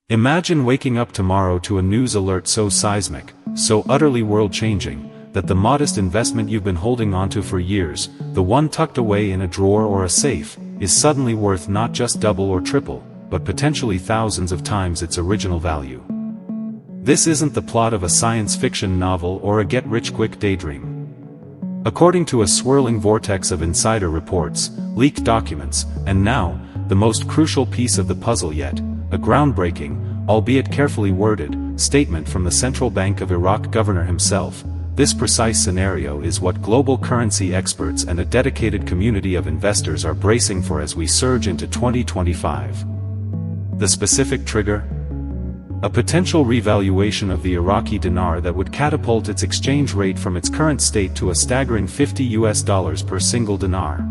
Imagine waking up tomorrow to a news alert so seismic, so utterly world-changing, that the modest investment you've been holding onto for years, the one tucked away in a drawer or a safe, is suddenly worth not just double or triple, but potentially thousands of times its original value. This isn't the plot of a science fiction novel or a get-rich-quick daydream. According to a swirling vortex of insider reports, leaked documents, and now, the most crucial piece of the puzzle yet, a groundbreaking, albeit carefully worded, statement from the Central Bank of Iraq governor himself. This precise scenario is what global currency experts and a dedicated community of investors are bracing for as we surge into 2025. The specific trigger? A potential revaluation of the Iraqi dinar that would catapult its exchange rate from its current state to a staggering $50 per single dinar.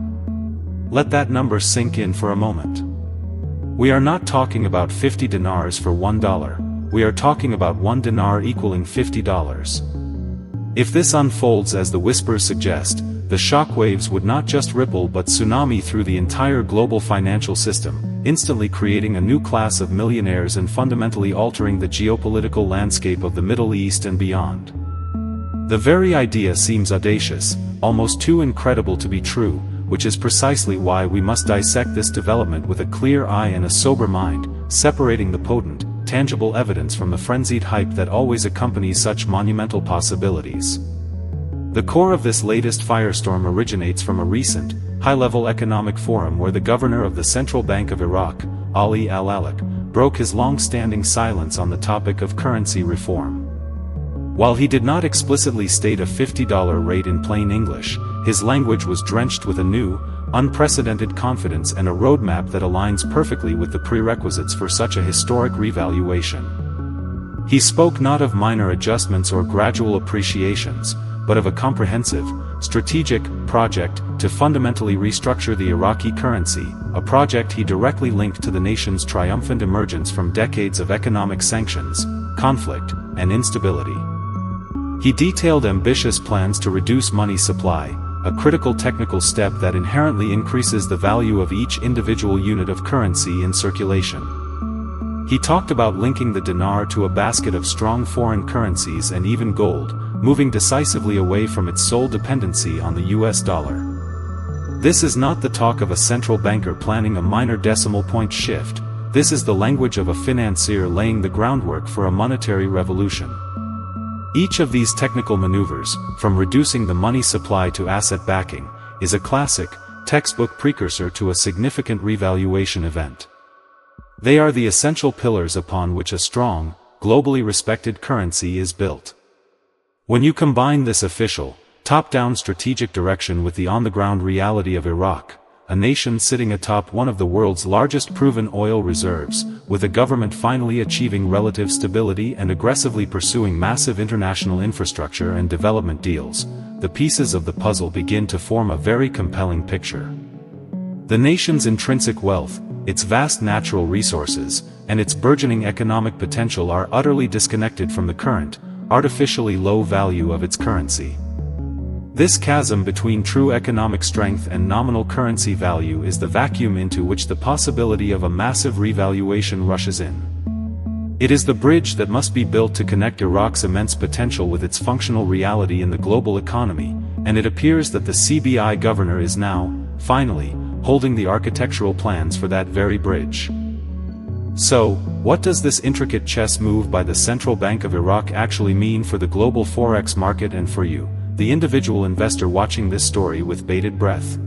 Let that number sink in for a moment. We are not talking about 50 dinars for $1, we are talking about 1 dinar equaling $50. If this unfolds as the whispers suggest, the shockwaves would not just ripple but tsunami through the entire global financial system, instantly creating a new class of millionaires and fundamentally altering the geopolitical landscape of the Middle East and beyond. The very idea seems audacious, almost too incredible to be true, which is precisely why we must dissect this development with a clear eye and a sober mind, separating the potent, tangible evidence from the frenzied hype that always accompanies such monumental possibilities. The core of this latest firestorm originates from a recent, high-level economic forum where the governor of the Central Bank of Iraq, Al-Allaq, broke his long-standing silence on the topic of currency reform. While he did not explicitly state a $50 rate in plain English, his language was drenched with a new, unprecedented confidence and a roadmap that aligns perfectly with the prerequisites for such a historic revaluation. He spoke not of minor adjustments or gradual appreciations, but of a comprehensive, strategic project to fundamentally restructure the Iraqi currency, a project he directly linked to the nation's triumphant emergence from decades of economic sanctions, conflict, and instability. He detailed ambitious plans to reduce money supply, a critical technical step that inherently increases the value of each individual unit of currency in circulation. He talked about linking the dinar to a basket of strong foreign currencies and even gold, moving decisively away from its sole dependency on the US dollar. This is not the talk of a central banker planning a minor decimal point shift, this is the language of a financier laying the groundwork for a monetary revolution. Each of these technical maneuvers, from reducing the money supply to asset backing, is a classic, textbook precursor to a significant revaluation event. They are the essential pillars upon which a strong, globally respected currency is built. When you combine this official, top-down strategic direction with the on-the-ground reality of Iraq, a nation sitting atop one of the world's largest proven oil reserves, with a government finally achieving relative stability and aggressively pursuing massive international infrastructure and development deals, the pieces of the puzzle begin to form a very compelling picture. The nation's intrinsic wealth, its vast natural resources, and its burgeoning economic potential are utterly disconnected from the current, artificially low value of its currency. This chasm between true economic strength and nominal currency value is the vacuum into which the possibility of a massive revaluation rushes in. It is the bridge that must be built to connect Iraq's immense potential with its functional reality in the global economy, and it appears that the CBI governor is now, finally, holding the architectural plans for that very bridge. So, what does this intricate chess move by the Central Bank of Iraq actually mean for the global forex market and for you, the individual investor watching this story with bated breath?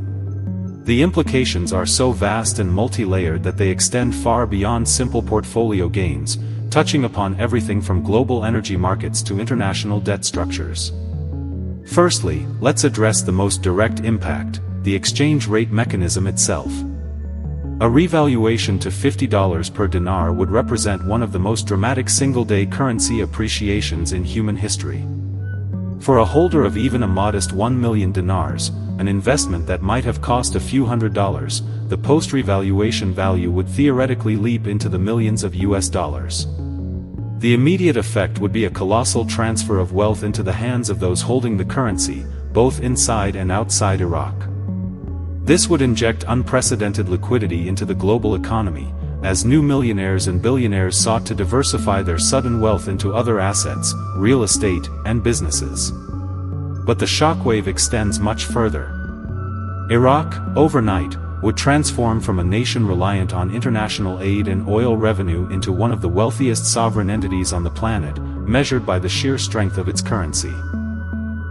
The implications are so vast and multi-layered that they extend far beyond simple portfolio gains, touching upon everything from global energy markets to international debt structures. Firstly, let's address the most direct impact, the exchange rate mechanism itself. A revaluation to $50 per dinar would represent one of the most dramatic single-day currency appreciations in human history. For a holder of even a modest 1 million dinars, an investment that might have cost a few $100s, the post-revaluation value would theoretically leap into the millions of US dollars. The immediate effect would be a colossal transfer of wealth into the hands of those holding the currency, both inside and outside Iraq. This would inject unprecedented liquidity into the global economy, as new millionaires and billionaires sought to diversify their sudden wealth into other assets, real estate, and businesses. But the shockwave extends much further. Iraq, overnight, would transform from a nation reliant on international aid and oil revenue into one of the wealthiest sovereign entities on the planet, measured by the sheer strength of its currency.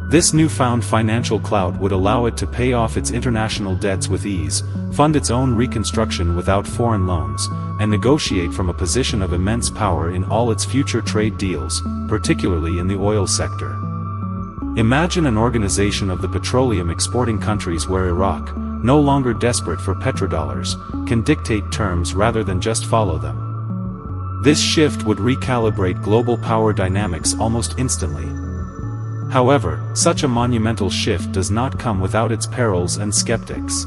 This newfound financial clout would allow it to pay off its international debts with ease, fund its own reconstruction without foreign loans, and negotiate from a position of immense power in all its future trade deals, particularly in the oil sector. Imagine an organization of the petroleum exporting countries where Iraq, no longer desperate for petrodollars, can dictate terms rather than just follow them. This shift would recalibrate global power dynamics almost instantly. However, such a monumental shift does not come without its perils and skeptics.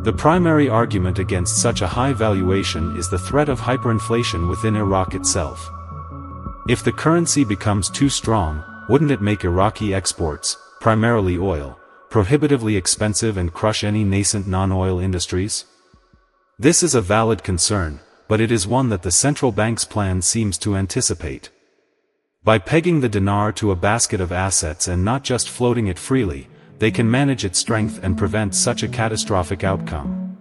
The primary argument against such a high valuation is the threat of hyperinflation within Iraq itself. If the currency becomes too strong, wouldn't it make Iraqi exports, primarily oil, prohibitively expensive and crush any nascent non-oil industries? This is a valid concern, but it is one that the central bank's plan seems to anticipate. By pegging the dinar to a basket of assets and not just floating it freely, they can manage its strength and prevent such a catastrophic outcome.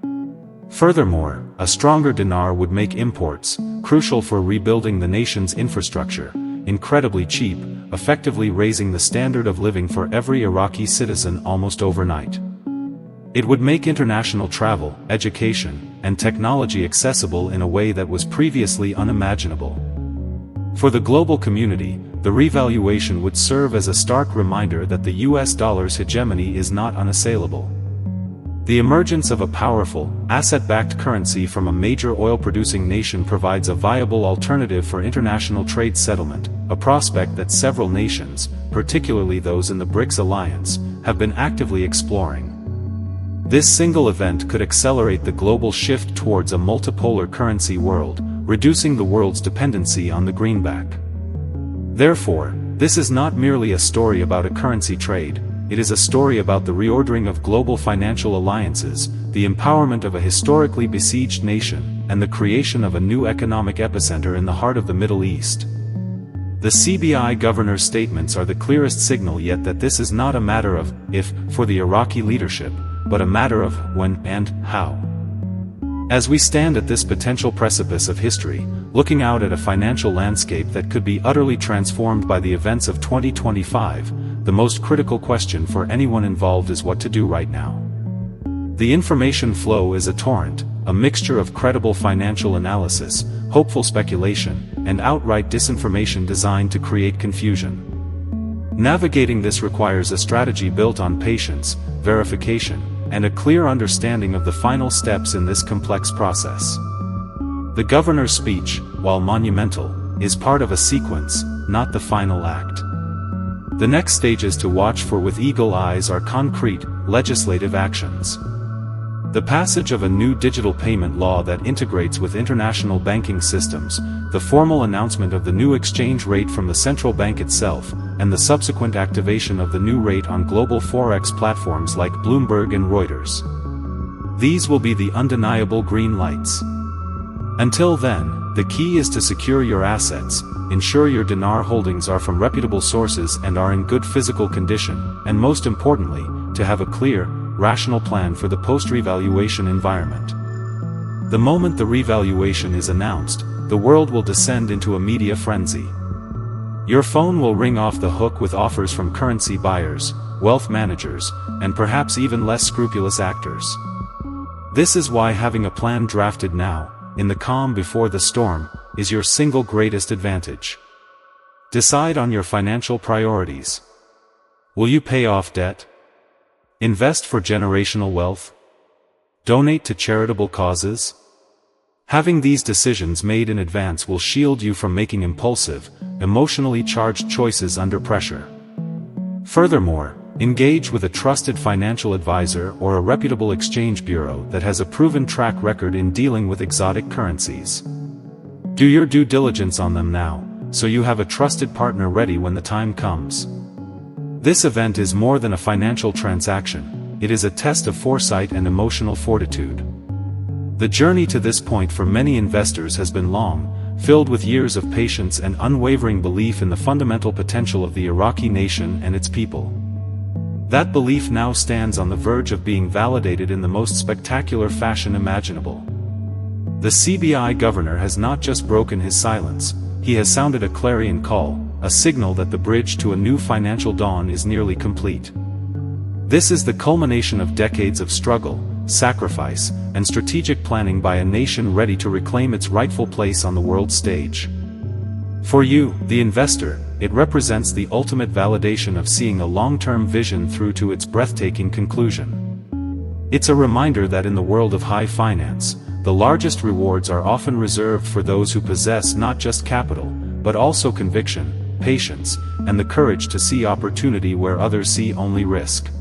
Furthermore, a stronger dinar would make imports, crucial for rebuilding the nation's infrastructure, incredibly cheap, effectively raising the standard of living for every Iraqi citizen almost overnight. It would make international travel, education, and technology accessible in a way that was previously unimaginable. For the global community, the revaluation would serve as a stark reminder that the US dollar's hegemony is not unassailable. The emergence of a powerful, asset-backed currency from a major oil-producing nation provides a viable alternative for international trade settlement, a prospect that several nations, particularly those in the BRICS alliance, have been actively exploring. This single event could accelerate the global shift towards a multipolar currency world, reducing the world's dependency on the greenback. Therefore, this is not merely a story about a currency trade. It is a story about the reordering of global financial alliances, the empowerment of a historically besieged nation, and the creation of a new economic epicenter in the heart of the Middle East. The CBI Governor's statements are the clearest signal yet that this is not a matter of if for the Iraqi leadership, but a matter of when and how. As we stand at this potential precipice of history, looking out at a financial landscape that could be utterly transformed by the events of 2025, the most critical question for anyone involved is what to do right now. The information flow is a torrent, a mixture of credible financial analysis, hopeful speculation, and outright disinformation designed to create confusion. Navigating this requires a strategy built on patience, verification, and a clear understanding of the final steps in this complex process. The governor's speech, while monumental, is part of a sequence, not the final act. The next stages to watch for with eagle eyes are concrete, legislative actions. The passage of a new digital payment law that integrates with international banking systems, the formal announcement of the new exchange rate from the central bank itself, and the subsequent activation of the new rate on global forex platforms like Bloomberg and Reuters. These will be the undeniable green lights. Until then, the key is to secure your assets, ensure your dinar holdings are from reputable sources and are in good physical condition, and most importantly, to have a clear, rational plan for the post-revaluation environment. The moment the revaluation is announced, the world will descend into a media frenzy. Your phone will ring off the hook with offers from currency buyers, wealth managers, and perhaps even less scrupulous actors. This is why having a plan drafted now, in the calm before the storm, is your single greatest advantage. Decide on your financial priorities. Will you pay off debt? Invest for generational wealth? Donate to charitable causes? Having these decisions made in advance will shield you from making impulsive, emotionally charged choices under pressure. Furthermore, engage with a trusted financial advisor or a reputable exchange bureau that has a proven track record in dealing with exotic currencies. Do your due diligence on them now, so you have a trusted partner ready when the time comes. This event is more than a financial transaction, it is a test of foresight and emotional fortitude. The journey to this point for many investors has been long, filled with years of patience and unwavering belief in the fundamental potential of the Iraqi nation and its people. That belief now stands on the verge of being validated in the most spectacular fashion imaginable. The CBI governor has not just broken his silence, he has sounded a clarion call, a signal that the bridge to a new financial dawn is nearly complete. This is the culmination of decades of struggle, sacrifice, and strategic planning by a nation ready to reclaim its rightful place on the world stage. For you, the investor, it represents the ultimate validation of seeing a long-term vision through to its breathtaking conclusion. It's a reminder that in the world of high finance, the largest rewards are often reserved for those who possess not just capital, but also conviction, patience, and the courage to see opportunity where others see only risk.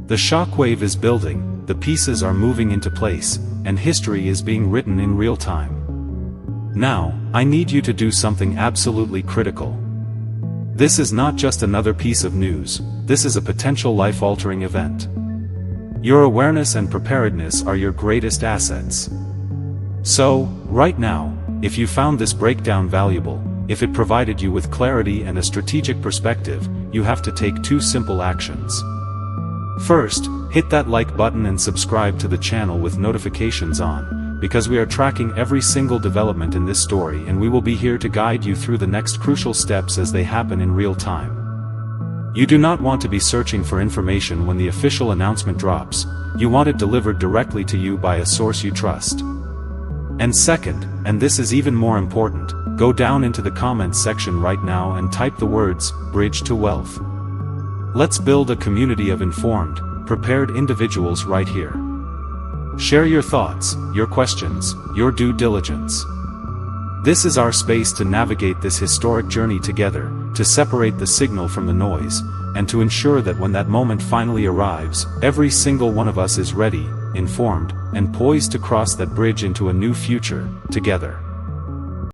The shockwave is building, the pieces are moving into place, and history is being written in real time. Now, I need you to do something absolutely critical. This is not just another piece of news, this is a potential life-altering event. Your awareness and preparedness are your greatest assets. So, right now, if you found this breakdown valuable, if it provided you with clarity and a strategic perspective, you have to take 2 simple actions. First, hit that like button and subscribe to the channel with notifications on, because we are tracking every single development in this story and we will be here to guide you through the next crucial steps as they happen in real time. You do not want to be searching for information when the official announcement drops, you want it delivered directly to you by a source you trust. And second, and this is even more important, go down into the comments section right now and type the words, "Bridge to Wealth." Let's build a community of informed, prepared individuals right here. Share your thoughts, your questions, your due diligence. This is our space to navigate this historic journey together, to separate the signal from the noise, and to ensure that when that moment finally arrives, every single one of us is ready, informed, and poised to cross that bridge into a new future, together.